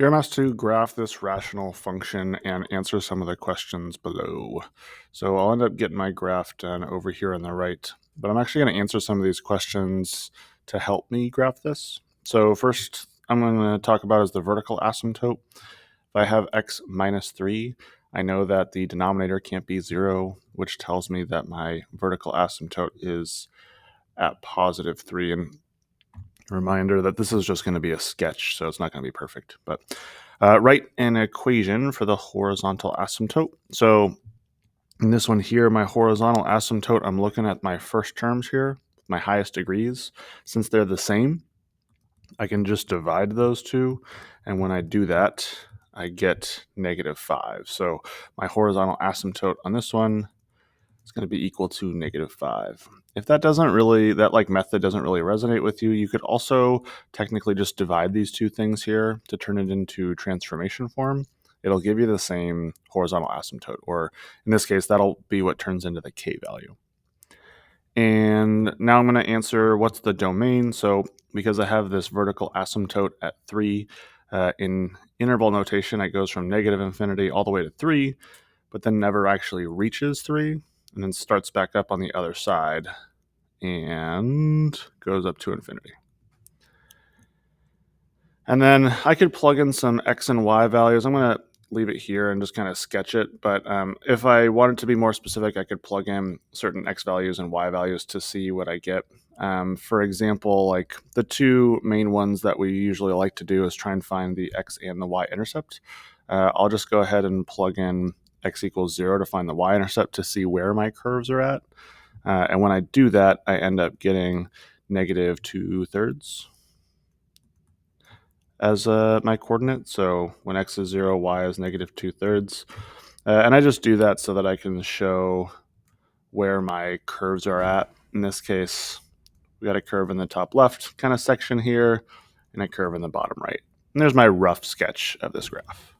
Here I'm asked to graph this rational function and answer some of the questions below. So I'll end up getting my graph done over here on the right, but I'm actually going to answer some of these questions to help me graph this. So first I'm going to talk about is the vertical asymptote. If I have x minus 3, I know that the denominator can't be 0, which tells me that my vertical asymptote is at positive 3. And reminder that this is just going to be a sketch, so it's not going to be perfect. But write an equation for the horizontal asymptote. So in this one here, my horizontal asymptote, I'm looking at my first terms here, my highest degrees. Since they're the same, I can just divide those two. And when I do that, I get -5. So my horizontal asymptote on this one is going to be equal to -5. If that method doesn't really resonate with you, you could also technically just divide these two things here to turn it into transformation form. It'll give you the same horizontal asymptote, or in this case, that'll be what turns into the k value. And now I'm going to answer what's the domain. So because I have this vertical asymptote at 3, in interval notation, it goes from -infinity all the way to 3, but then never actually reaches 3, and then starts back up on the other side and goes up to infinity. And then I could plug in some x and y values. I'm going to leave it here and just kind of sketch it. But if I wanted to be more specific, I could plug in certain x values and y values to see what I get. For example, like the two main ones that we usually like to do is try and find the x and the y intercept. I'll just go ahead and plug in x equals 0 to find the y-intercept to see where my curves are at. And when I do that, I end up getting -2/3 as my coordinate. So when x is 0, y is -2/3. And I just do that so that I can show where my curves are at. In this case, we got a curve in the top left kind of section here and a curve in the bottom right. And there's my rough sketch of this graph.